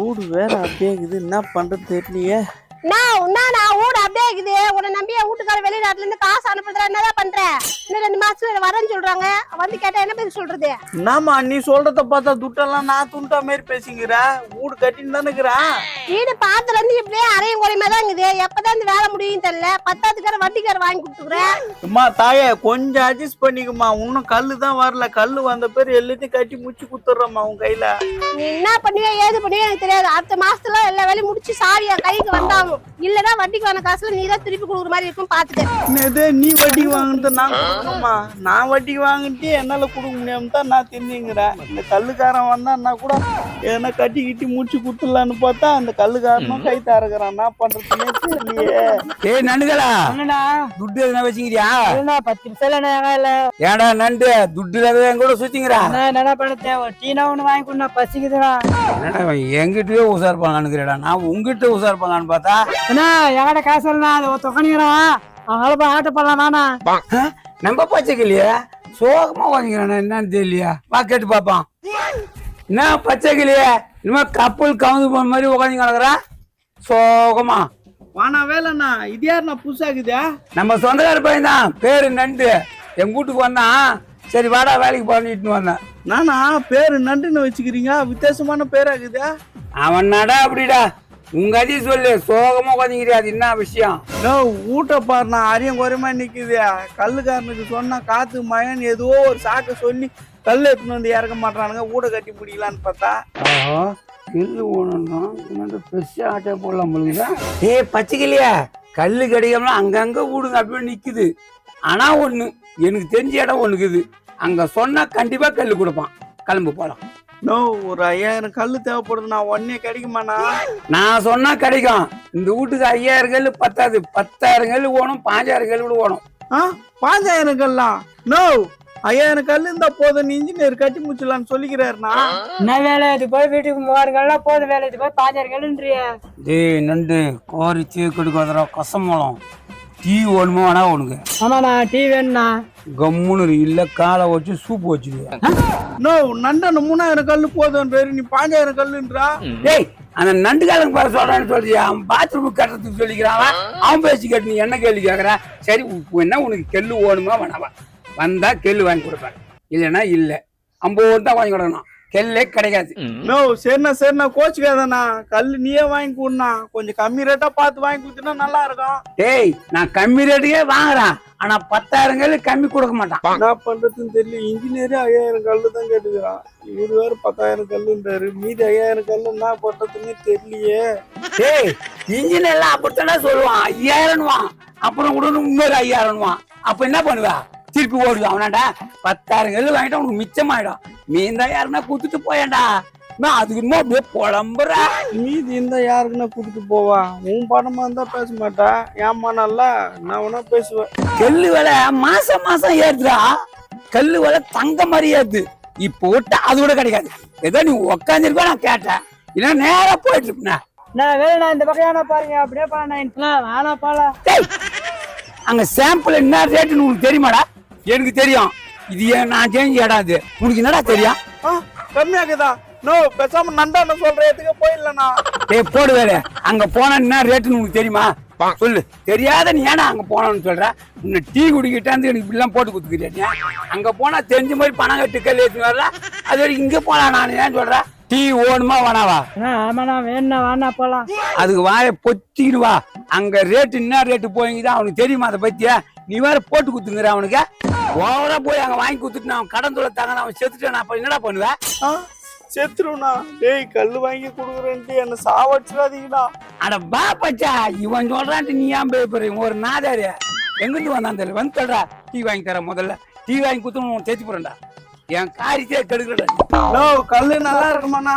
ஊடு வேற அப்படியே இருக்குது, என்ன பண்றது தெரியலையே. நான் ஊடு அப்படியே இருக்குது. உன்னை நம்பி என் வீட்டுக்கார வெளிநாட்டுல இருந்து காசு அனுப்புறதுல என்னதான் பண்ற? இன்னும் 2 மாசத்துல வரேன்னு சொல்றாங்க. வந்து கேட்டா என்ன பேர் சொல்றது? என்னம்மா நீ சொல்றத பார்த்தா துட்டெல்லாம் நான் துண்டா மாதிரி பேசிக்கிற. வீடு கட்டின்னு தானே இருக்கிறேன். வீடு பாத்துல இருந்து இப்படியே அரையும் குறையுமா தான் இருக்குது. எப்பதான் இந்த வேலை முடியும் தெரியல. 10,000 வட்டிக்கார வாங்கி கொடுத்துக்கிறேன். அம்மா தாயே கொஞ்சம் அட்ஜஸ்ட் பண்ணிக்குமா. இன்னும் கல்லு தான் வரல. கல்லு வந்த பேர் எல்லாத்தையும் கட்டி முடிச்சு குத்துறம்மா உன் கையில. நீ என்ன பண்ணுவியா ஏது பண்ணுவியா எனக்கு தெரியாது. அடுத்த மாசத்துல எல்லா வேலையும் முடிச்சு சாவியா கைக்கு வந்தாகும். இல்லன்னா வட்டிக்கு வாங்க காசுல நீ தான் திருப்பி கொடுக்குற மாதிரி இருக்கும் பாத்துக்க. நீ வட்டிக்கு வாங்கிட்டு நான் கொடுக்கணுமா? நான் வட்டிக்கு வாங்கிட்டு என்னால கொடுக்க முடியாம தான் நான் தின்னுங்கிறேன். இந்த கல்லுக்காரன் வந்தான்னா கூட எதனா கட்டி கிட்டி முடிச்சு குத்துலான்னு பார்த்தா அந்த கல்லுக்காரனும் கை தாருக்கிறான். நான் பண்றதுன்னே தெரியலையே. ஏய் நண்டுகளா, துட்டு எதுனா வச்சுக்கிறியா? 10 நிமிஷம் இல்ல. ஏடா நண்டு துட்டு என் கூட சுத்திங்கிறா? என்ன பண்ண டீனா ஒண்ணு வாங்கி கொடுனா பசிக்குதுடா. எங்கிட்டயே உசார் பண்ணலான்னு நான் உங்ககிட்ட உசார் பண்ணலான்னு பார்த்தா எங்கட காசு இல்ல அது தொகனிக்கிறான். அவங்கள ஆட்ட பண்ணலாம் நானா நம்ம பச்சைக்கிளியா சோகமா வாங்கிக்கிறான். என்னன்னு தெரியலையா? வா கேட்டு பாப்பான். என்ன பச்சைக்கிளியா இனிமே கப்பல் கவுந்து போன மாதிரி உட்காந்து கிடக்குறா சோகமா. வானா வேலைண்ணா இது யாருண்ணா புதுசாக்குதா? நம்ம சொந்தக்கார பையன் தான், பேரு நண்டு. எங்க வீட்டுக்கு வந்தான். சரி வாடா வேலைக்கு பண்ணிட்டு வந்தேன். நானா பேரு நண்டுன்னு வச்சுக்கிறீங்க, வித்தியாசமான பேராக்குதா? அவன் நடா அப்படிடா. உங்க அதி சொல்லு, சோகமா உட்காந்துக்கிறியா? அது என்ன விஷயம்? ஊட்ட பாருண்ணா அரியம் குறையமா நிக்குது. கல்லுக்காரனுக்கு சொன்னா காத்து மயன் ஏதோ ஒரு சாக்க சொல்லி கல் எடுத்துன்னு வந்து இறக்க மாட்டானுங்க. ஊட கட்டி பிடிக்கலான்னு பார்த்தா கல்லு ஓடணும் பெருசா ஆட்டே போடலாம் போலுங்க. ஏ பச்சைக்கிளியா கல்லு கிடைக்காமலாம் அங்கங்க வீடுங்க அப்படியே நிக்குது. ஆனா ஒண்ணு எனக்கு தெரிஞ்ச இடம் ஒண்ணுக்குது. அங்க சொன்னா கண்டிப்பா கல்லு கொடுப்பான். கிளம்பு போலாம். ஒரு 5000 கல்லு தேவைப்படுது. நான் உடனே கிடைக்குமாண்ணா? நான் சொன்னா கிடைக்கும். இந்த வீட்டுக்கு 5000 கல்லு பத்தாது. 10,000 கல்லு ஓணும். 5000 கல்லு கூட ஓணும். 5000 கல்லாம்? 5000 கல்லு இருந்தா போதும். இன்ஜினியர் கட்டி முடிச்சலான்னு சொல்லிக்கிறாருண்ணா. என்ன வேலை இது போய் வீட்டுக்கு 3000 போதும். வேலை இது போய் 5000 டேய் நண்டு கோரி தீ கொடுக்காதரா கசமலம். டீ ஒண்ணுமா வேணா உனக்கு? ஆமாண்ணா டீ வேணுண்ணா. கம்முன்னு இல்ல காலை வச்சு சூப்பு வச்சுடுவேன். நண்டன் 3000 கல்லு போதுன்றாரு, நீ 5000 கல்லுன்றா. டேய் அந்த நண்டு காலங்க பாரு சொல்றான்னு சொல்றியா? அவன் பாத்ரூம் கட்டுறதுக்கு சொல்லிக்கிறான். அவன் பேசி கேட்டு நீ என்ன கேள்வி கேட்கற? சரி என்ன உனக்கு கெல்லு ஓடுமா வேணாவா? வந்தா கெல்லு வாங்கி கொடுப்பேன். இல்லைன்னா இல்ல 50 தான் வாங்கி கொடுக்கணும். கெல்லே கிடைக்காது. சரிண்ணா கோச்சுக்காதண்ணா. கல்லு நீயே வாங்கி கொடுண்ணா. கொஞ்சம் கம்மி ரேட்டா பார்த்து வாங்கி கொடுத்தா நல்லா இருக்கும். டேய் நான் கம்மி ரேட்டுக்கே வாங்குறேன். ஆனா 10,000 கல்லு கம்மி கொடுக்க மாட்டான். என்ன பண்றதுன்னு தெரியல. இன்ஜினியரே 5000 கல்லு தான் கேட்டுக்கிறான். இவரு வேற 10,000 கல்லுன்றாரு. மீதி 5000 கல்லு என்ன பண்றதுன்னு தெரியலையே. டேய் இன்ஜினியர் எல்லாம் அப்படித்தானே சொல்லுவான். 5000 அப்புறம் கூட இன்னொரு 5000 அப்ப என்ன பண்ணுவா? திருப்பி ஓடுது அவனாண்டா. 10,000 கல்லு வாங்கிட்டா உனக்கு மிச்சமாயிடும். மீந்தா யாருன்னா குத்துட்டு போயேன்டா. அதுக்கு இன்னும் அப்படியே புலம்புற. மீதி இருந்தா யாருக்குன்னா குடுத்து போவா? உன் பணமா இருந்தா பேச மாட்டா. ஏமா நல்லா நான் வேணா பேசுவேன். கல்லு விலை மாசம் மாசம் ஏறுதுடா. கல்லு விலை தங்க மாதிரி ஏறுது. இப்போ விட்டு அது கூட கிடைக்காது. ஏதோ நீ உக்காந்துருப்ப நான் கேட்டேன். இல்ல நேரா போயிட்டு இருப்பேன். நான் வேலை இந்த பக்கம் பாருங்க அப்படியே வேணா போல. அங்க சாம்பிள் என்ன ரேட்டுன்னு உனக்கு தெரியுமாடா? எனக்கு தெரியும். இது நான் சேஞ்ச் இடாது. உனக்கு என்னடா தெரியும்? கம்மியாக்குதா? பேசாம நண்டான சொல்றதுக்கு போயிடலண்ணா. ஏய் போடு வேலை. அங்க போனா என்ன ரேட்டுன்னு உனக்கு தெரியுமா? சொல்லு. தெரியாத நீ ஏன்னா அங்க போனோன்னு சொல்ற? உன்னை டீ குடிக்கிட்டாந்து எனக்கு இப்படிலாம் போட்டு கொடுத்துக்கிறியா? அங்க போனா தெரிஞ்ச மாதிரி பணம் கட்டு கல் ஏற்றி வரல. அது வரைக்கும் இங்க போலாம். நான் ஏன் சொல்றேன்? டீ ஓடுமா வேணாவா? ஆமாண்ணா வேணா வேணா போலாம். அதுக்கு வாய பொத்திடுவா. அங்க ரேட்டு என்ன ரேட்டு போயிங்கதான் அவனுக்கு தெரியுமா? அதை பத்தியா நீ வேற போட்டு குத்துங்கிற அவனுக்கு. ஓவரா போய் அங்க வாங்கி குத்துட்டு அவன் கடன் தொலை தாங்க அவன் செத்துட்டான். அப்ப என்னடா பண்ணுவேன்? செத்துருவா. டேய் கல்லு வாங்கி கொடுக்குறேன்ட்டு என்ன சாவடிச்சிடாதீங்கடா. அட பா பச்சா இவன் சொல்றான்ட்டு நீ ஏன் போய் ஒரு நாதாரு எங்கிருந்து வந்தான் தெரியல. வந்து சொல்றா டீ வாங்கி தர. முதல்ல டீ வாங்கி குத்து தேய்ச்சி போறேன்டா. என் காரியத்தையே கெடுக்கிறா. கல்லு நல்லா இருக்குமாண்ணா?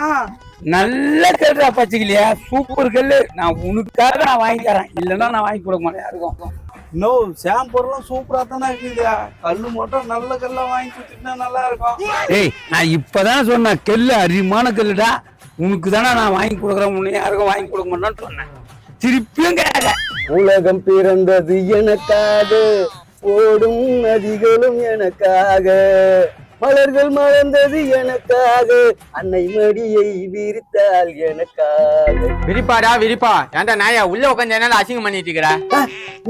நல்ல கல்லுடா பச்சைக்கிளியா. சூப்பர் கல்லு. நான் உனக்காக நான் வாங்கி தரேன். இல்லைன்னா நான் வாங்கி கொடுக்க மாட்டேன் யாருக்கும். சாம்பர்லாம் சூப்பரா தானே இருக்குதா? கல்லு மட்டும் நல்ல கல்லா வாங்கி கொடுத்துட்டா நல்லா இருக்கும். ஏய் நான் இப்பதானே சொன்னேன் கல்லு அரிமான கல்லுடா. உனக்கு தானே நான் வாங்கி கொடுக்குறேன். உன்னை யாருக்கும் வாங்கி கொடுக்க மாட்டேன்னு சொன்னேன். திருப்பியும் கேட்க. உலகம் பிறந்தது எனக்காக, ஓடும் நதிகளும் எனக்காக, மலர்கள் மலர்ந்தது எனக்காக, அன்னை மடியை விரித்தாள் எனக்காக. விரிப்பாடா விரிப்பா. ஏன்டா நாயா உள்ள உட்காந்து என்னால அசிங்கம் பண்ணிட்டு இருக்கிற?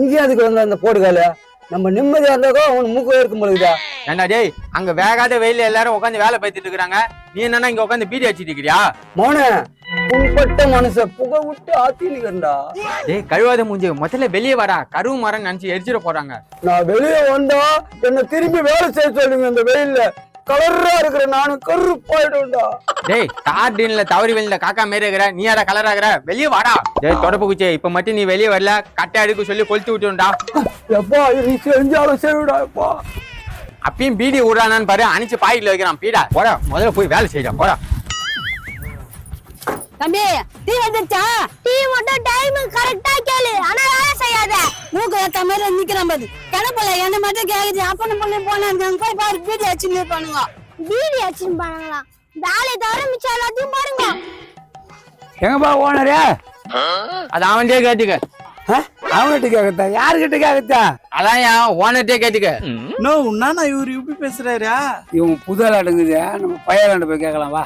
இங்கே அதுக்கு வந்த அந்த போடுகால நம்ம நிம்மதியா இருந்தாக்கோ அவன் மூக்க இருக்கும் பொழுதுதா. ஏன்டா டேய், அங்க வேகாத வெயில எல்லாரும் உட்காந்து வேலை பார்த்துட்டு இருக்காங்க, நீ என்னன்னா இங்க உட்காந்து பீடி அடிச்சிட்டு இருக்கிறியா? மோன புண்பட்ட மனச புகை விட்டு ஆத்தினுக்கண்டா. டேய் கழுவாத மூஞ்சி, முதல்ல வெளியே வரா. கருவு மரம் நினைச்சு எரிச்சிட போறாங்க. நான் வெளியே வந்தா என்ன திரும்பி வேலை செய்ய சொல்லுங்க. இந்த வெயில்ல கலரா இருக்கிற நானும் கருப்பாயிடும்டா. டேய் கார்டீன்ல தவறி வெளியில காக்கா மாரி இருக்கிற, நீ யாரா கலர் ஆகுற? வெளியே வாடா. டேய் தொடப்பு குச்சே, இப்ப மட்டும் நீ வெளியே வரல கட்டை அடிக்க சொல்லி கொளுத்து விட்டுண்டா. எப்பா நீ செஞ்சாலும் செய்விடா. எப்பா அப்பயும் பீடி விடுறானான்னு பாரு, அணிச்சு பாக்கெட்ல வைக்கிறான். பீடா போடா, முதல்ல போய் வேலை செய்யடா போடா. தம்பி டீ வந்துச்சா? டீ மட்டும் டைம் கரெக்டா கேளு, ஆனா வேலை செய்யாத. மூக்கு ஏத்த மாதிரி நிக்கிறான் பாரு. கிடப்பல என்ன மட்டும் கேக்குது. அப்பன பொண்ணு போனாங்க போய் பாரு, பீடி அடிச்சுன்னு பண்ணுங்க. பீடி அடிச்சுன்னு பண்ணுங்களா? வேலையை தவிர மிச்சம் எல்லாத்தையும் பாருங்க. எங்கப்பா ஓனரே? அது அவன்கிட்டே கேட்டுக்க. அவன்கிட்ட கேட்கத்தா? யாருக்கிட்ட கேட்கத்தா? அதான் என் ஓனர்கிட்டே கேட்டுக்க. நோ நானா இவரு இப்படி பேசுறாரா? இவன் புதல் அடங்குது, நம்ம பையலாண்ட போய் கேட்கலாம் வா.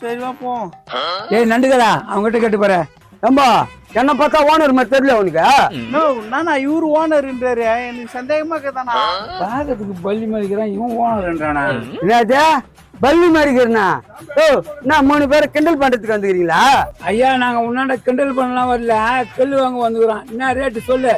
சரி வா போ. ஏய் நண்டுகளா, அவங்ககிட்ட கேட்டு போற. ஏம்பா என்ன பார்த்தா ஓனர் மாதிரி தெரியல அவனுக்கு? நோ நானா இவரு ஓனர்ன்றாரு, எனக்கு சந்தேகமா இருக்குதானா? பாக்கிறதுக்கு பள்ளி மதிக்கிறான், இவன் ஓனர்ன்றானா? என்னது பள்ளி மாதிரிக்கிறா? ஓ நான் 3 பேரை கிண்டல் பண்றதுக்கு வந்துக்கிறீங்களா? ஐயா நாங்க உன்னாண்ட கிண்டல் பண்ணலாம் வரல, கல்லு வாங்க வந்துக்கிறோம். என்ன ரேட்டு சொல்லு.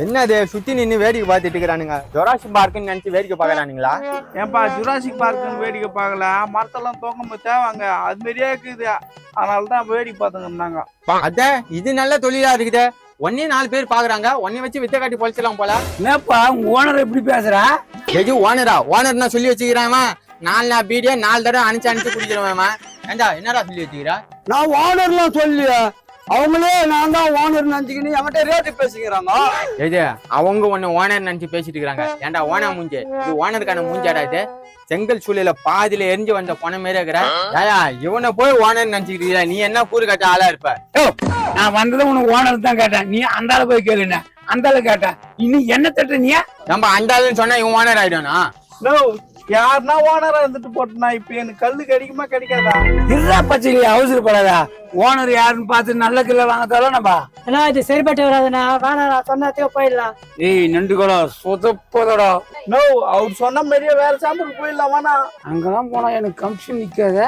என்னது சுத்தி நின்னு வேடிக்கை பார்த்துட்டு இருக்கிறானுங்க? ஜொராசிக் பார்க்குன்னு நினைச்சு வேடிக்கை பார்க்கறானுங்களா? ஏன்பா ஜுராசிக் பார்க்குன்னு வேடிக்கை பார்க்கல, மரத்தெல்லாம் தோக்கம் தேவாங்க அது மாதிரியே இருக்குது. அதனாலதான் வேடிக்கை பார்த்துங்க. அத இது நல்ல தொழிலா இருக்குது. ஒன்னே 4 பேர் பாக்குறாங்க, ஒன்னே வச்சு வித்த காட்டி பொழிச்சலாம் போல. என்னப்பா உங்க ஓனர் எப்படி பேசுறா? எது ஓனரா? ஓனர்னா சொல்லி வச்சுக்கிறான். 4 பீடியா 4 தடவை அனுச்சு குடிக்கிறவன். ஏண்டா என்னடா சொல்லி வச்சுக்கிறா? நான் ஓனர்லாம் சொல்லி அவங்களே நான் தான் ஓனர் நினைச்சுக்கின்னு என்கிட்ட ரேட்டு பேசிக்கிறாங்க. எது அவங்க ஒண்ணு ஓனர் நினைச்சு பேசிட்டு இருக்காங்க. ஏன்டா ஓனர் மூஞ்சே, இது ஓனருக்கான மூஞ்சாடா? இது செங்கல் சூழல பாதியில எரிஞ்சு வந்த பொண்ண மாரி இருக்கிற. ஏயா இவனை போய் ஓனர் நினைச்சுக்கிறீங்களா? நீ என்ன கூறு கட்ட ஆளா இருப்ப? நான் வந்ததை உனக்கு ஓனர் தான் கேட்டேன், நீ அந்த ஆளு போய் கேளுன. அந்த ஆளு கேட்டேன், இனி என்ன தட்ட நீ? நம்ம அந்த ஆளுன்னு சொன்னா இவன் ஓனர் ஆயிடுவானா? நோ யாருன்னா ஓனரா இருந்துட்டு போட்டுனா இப்ப எனக்கு கல்லு கிடைக்குமா கிடைக்காதா? இருடா பச்சையில அவசரப்படாதா. ஓனர் யாருன்னு பார்த்து நல்ல கில்ல வாங்க தரணும்பா. ஏன்னா இது சரிப்பட்டு வராதுண்ணா, வேணாம் நான் சொன்னதே போயிடலாம். ஏய் நண்டுகளா சொதப்பதடா. நோ அவர் சொன்ன மாதிரியே வேற சாம்பிள் போயிடலாமாண்ணா? அங்கெல்லாம் போனா எனக்கு கமிஷன் நிக்காத.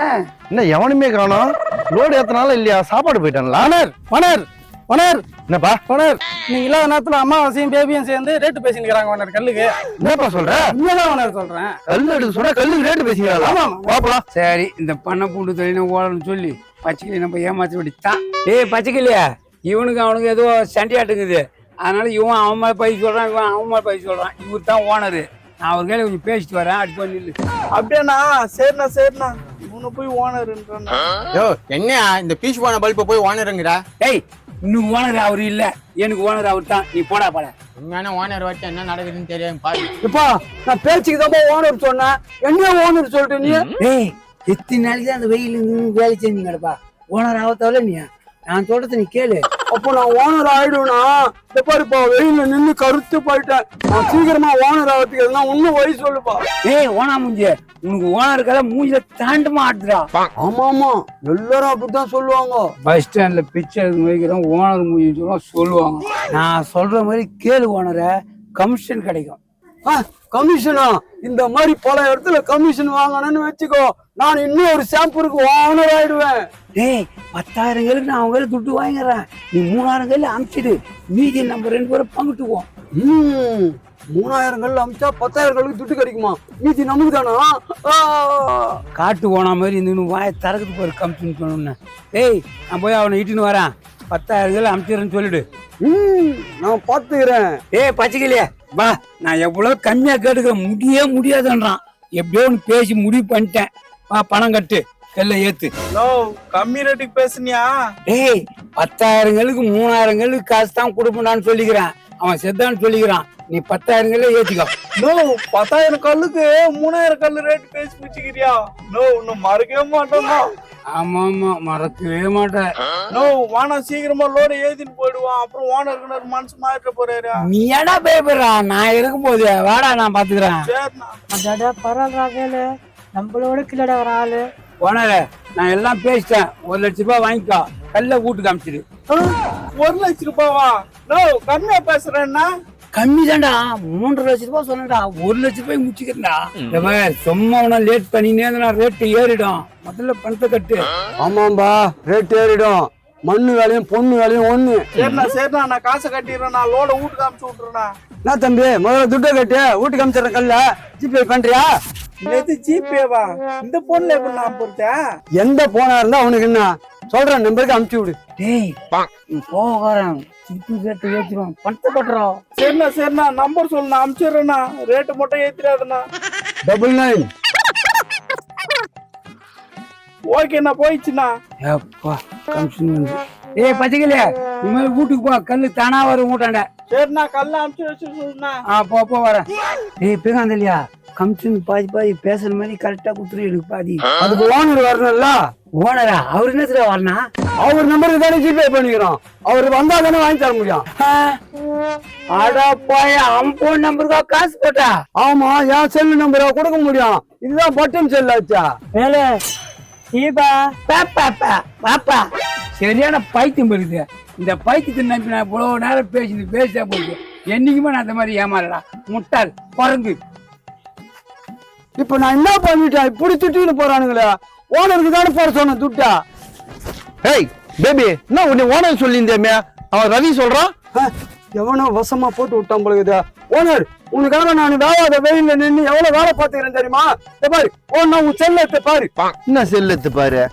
என்ன எவனுமே காணோம்? லோடு ஏத்தனால இல்லையா? சாப்பாடு போயிட்டாங்களா? ஓனர் ஓனர் ஓனர் என்னப்பா ஓனர்? நீ இல்லாத நேரத்துல அம்மாவாசையும் பேபியும் சேர்ந்து ரேட்டு பேசிட்டு இருக்காங்க ஓனர் கல்லுக்கு. என்னப்பா சொல்ற? உண்மைதான் ஓனர் சொல்றேன். கல்லு எடுத்து சொன்னா கல்லுக்கு ரேட்டு பேசிக்கிறாங்களா? ஆமா பாப்பலாம். சரி இந்த பண்ணை பூண்டு தொழில ஓடணும்னு சொல்லி பச்சைக்கிளி நம்ம ஏமாத்தி விட்டான். ஏய் பச்சைக்கிளியா, இவனுக்கு அவனுக்கு ஏதோ சண்டையாட்டுங்குது. அதனால இவன் அவன் மேல பைசு சொல்றான், இவன் அவன் மேல பைசு சொல்றான். இவர் தான் ஓனரு. நான் ஒரு கையில கொஞ்சம் பேசிட்டு வரேன், அடி பண்ணி நில்லு. அப்படியாண்ணா? சரிண்ணா இவனை போய் ஓனர்ன்றான். யோ என்ன இந்த பீஸ் போன பல்ப போய் ஓனருங்கடா? ஏய் இன்னும் ஓனர் அவரு இல்ல, எனக்கு ஓனர் அவர் தான். நீ போடா போட. உண்மையான ஓனர் வச்சு என்ன நடக்குதுன்னு தெரியும் பாரு. இப்பா நான் பேச்சுக்கு தான் ஓனர் சொன்னேன், என்ன ஓனர் சொல்லிட்டு நீ? ஏய் எத்தனை நாளைக்கு தான் அந்த வெயில் வேலை செஞ்சு கிடப்பா. ஓனர் ஆகத்தால நீ நான் சொல்றது நீ கேளு. அப்போ நான் ஓனர் ஆயிடுவேனா? பாருப்பா வெயில நின்று கருத்து போயிட்டேன். நான் சீக்கிரமா ஓனர் ஆகிறதுக்கு எதுனா இன்னும் வழி சொல்லுப்பா. ஏய் ஓனா மூஞ்சி, உனக்கு ஓனருக்கால மூஞ்சில தாண்டமா ஆடுறா. ஆமா ஆமா எல்லாரும் அப்படித்தான் சொல்லுவாங்க. பஸ் ஸ்டாண்ட்ல பிச்சை வைக்கிறோம், ஓனர் மூஞ்சி சொல்லுவாங்க. நான் சொல்ற மாதிரி கேளு ஓனரை, கமிஷன் கிடைக்கும். கமிஷனா? இந்த மாதிரி பல இடத்துல கமிஷன் வாங்கணும்னு வச்சுக்கோ, நான் இன்னும் ஒரு சாம்பிளுக்கு ஓனர் ஆயிடுவேன். டேய் 10,000 கையிலுக்கு நான் அவங்க கையில துட்டு வாங்கிடுறேன், நீ 3,000 கையில அனுப்பிச்சிடு, மீதி நம்ம 2 பேரும் பங்கிட்டுவோம். 3,000 கல் அமிச்சா 10,000 கல்லுக்கு துட்டு கிடைக்குமா? மீதி நமக்கு தானா? காட்டு ஓனா மாதிரி இந்த வாயை தரக்குது போற கமிஷன் பண்ணணும்னு. டேய் நான் போய் அவனை இட்டுன்னு வரேன், 10,000 கையில அனுப்பிச்சிடுறேன்னு சொல்லிடு. நான் பாத்துக்கிறேன். ஏய் பச்சைக்கிளியா வா, நான் எவ்வளவு கம்மியா கேட்டுக்கிறேன், முடியாதுன்றான். எப்படியோ ஒன்று பேசி முடிவு பண்ணிட்டேன். வா பணம் கட்டு, கல்ல ஏத்து. நோ கம்மி ரேட்டுக்கு பேசுனியா? டேய் 10,000 கைலுக்கு 3,000 கைலுக்கு காசு தான் கொடுப்பேன்னு சொல்லிக்கிறேன். அவன் செத்தான்னு சொல்லிக்கிறான், நீ 10,000 கையில ஏத்திக்கோ. நோ 10,000 கல்லுக்கு 3,000 கல்லு ரேட் பேசி வச்சுக்கிறியா? நோ இன்னும் மறக்கவே மாட்டோம்னா. ஆமா ஆமா மறக்கவே மாட்டேன். நோ வானா சீக்கிரமா லோட ஏத்தின்னு போயிடுவான், அப்புறம் ஓனருக்கு மனசு மாறிட்டு போறாரு. நீ ஏடா பயப்படுறா? நான் இருக்கும் போது வாடா, நான் பாத்துக்கிறேன். சரிண்ணா. அடாடா பரவாயில்ல கேளு. நம்மளோட கிளட வர ஆளு. ஓனர நான் எல்லாம் பேசிட்டேன். 1 லட்ச ரூபாய் வாங்கிக்கோ, கல்ல வீட்டுக்கு அமிச்சிடு. 1 லட்ச ரூபாவா? நோ, கம்மியா பேசுறேன்னா. கம்மி தான்டா, 3.5 லட்ச ரூபாய் சொன்னடா. 1 லட்ச ரூபாய் முடிச்சுக்கிறேன்டா. சும்மா உன லேட் பண்ணினே ரேட்டு ஏறிடும். முதல்ல பணத்தை கட்டு. ஆமாம்பா, ரேட் ஏறிடும். மண்ணு வேலையும் பொண்ணு வேலையும் ஒண்ணு. சரிண்ணா நான் காசை கட்டிடுறேன். நான் லோட வீட்டுக்கு அமிச்சு விட்டுறேண்ணா. என்ன தம்பி, முதல்ல துட்டை கட்டு வீட்டுக்கு அமிச்சிடுறேன். கல்ல ஜிபே பண்றியா? எது ஜிபேவா? இந்த பொண்ணுல எப்படி நான் போட்டேன்? எந்த போனா இருந்தா அவனுக்கு என்ன சொல்றேன், நம்பருக்கு அமுச்சு விடு. டேய் போகிறேன், ரேட்டு ஏற்றிடுவோம், பணத்தை கட்டுறோம். சரிண்ணா நம்பர் சொல்லு, நான் அமிச்சிடுறேண்ணா. ரேட்டு மட்டும் ஏத்திடாதுண்ணா. 99. ஓகேண்ணா, போயிடுச்சுண்ணா. எப்பா கமிஷன் வந்து. ஏய் பச்சைக்கலையா, இனிமேல் வீட்டுக்கு போ, கல்லு தானா வரும் வீட்டாண்ட. சரிண்ணா, கல்ல அமிச்சு வச்சு சொல்லுண்ணா. போ வரேன். ஏய் பேகாந்தலியா, கமிஷன் பாதி பேசுற மாதிரி கரெக்டா கொடுத்துரு எனக்கு பாதி. அதுக்கு ஓனர் வரணும்ல. ஓனரா? அவர் என்ன வரணும்? அவர் நம்பருக்கு தானே ஜிபே பண்ணிக்கிறோம். அவர் வந்தா தானே வாங்கி தர முடியும். அடா போய் அம்போ நம்பருக்கா காசு போட்டா? ஆமா, என் செல்லு நம்பரை கொடுக்க முடியும். இதுதான் பட்டன் செல் ஆச்சா. வேலை பாப்பா சரியான பைத்தியம் வருது. இந்த பைத்தியத்தை நம்பி நான் இவ்வளவு நேரம் பேசிட்டா போகுது. என்னைக்குமே நான் அந்த மாதிரி ஏமாறடா, முட்டாள் குரங்கு. இப்ப நான் என்ன பண்ணிட்டேன்? இப்படி திட்டின்னு போறானுங்களே. ஓனருக்கு தானே போற சொன்ன துட்டா. ஏய் பேபி, என்ன உன்னை ஓனர் சொல்லியிருந்தேமே, அவன் ரவி சொல்றான். எவனோ வசமா போட்டு விட்டான் போலுக்குது. ஓனர், உனக்காக நான் வேளாத வெயில நின்று எவ்வளவு வேலை பார்த்துக்கிறேன் தெரியுமா? பாரு, ஓனா உன் செல்ல எடுத்து பாரு. என்ன செல் எடுத்து பாரு.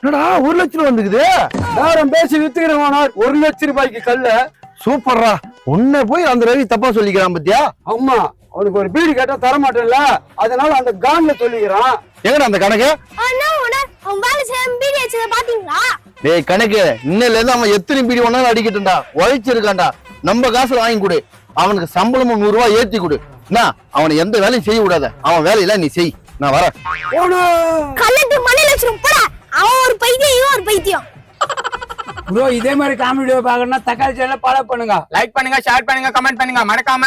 என்னடா 1 லட்ச ரூபா வந்துக்குது. நேரம் பேசி வித்துக்கிறேன் ஓனர். 1 லட்ச ரூபாய்க்கு கல்ல. சூப்பர்ரா. உன்னை போய் அந்த ரவி தப்பா சொல்லிக்கிறான் பத்தியா? அம்மா, அவனுக்கு ஒரு பீடி கேட்டா தர மாட்டேன்ல, அதனால அந்த கான்ல சொல்லிக்கிறான். எங்கடா அந்த கணக்கு? அவன் வேலை செய்யாம பீடி வச்சத பாத்தீங்களா? டேய் கணக்கு, இன்னையில இருந்து அவன் எத்தனை பீடி ஒன்னாலும் அடிக்கட்டும்டா. உழைச்சிருக்கான்டா. நம்ம காசுல வாங்கி கொடு. அவனுக்கு சம்பளம் 100 ரூபாய் ஏத்தி கொடு. என்ன, அவனை எந்த வேலையும் செய்ய விடாத. அவன் வேலையெல்லாம் நீ செய். நான் வரேன். கல்லட்டு மணி லட்சம் போட. அவன் ஒரு பைத்தியம், இவன் ஒரு பைத்தியம். ப்ரோ, இதே மாதிரி காமெடி வீடியோ பார்க்கணும்னா தக்காளி சேனலை ஃபாலோ பண்ணுங்க. லைக் பண்ணுங்க, ஷேர் பண்ணுங்க, கமெண்ட் பண்ணுங்க, மறக்காம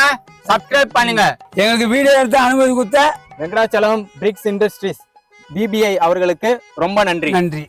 சப்ஸ்கிரைப் பண்ணுங்க. எங்களுக்கு வீடியோ எடுத்து அனுமதி கொடுத்த வெங்கடாச்சலம் பிரிக்ஸ் இண்டஸ்ட்ரீஸ் BBI அவர்களுக்கு ரொம்ப நன்றி. நன்றி.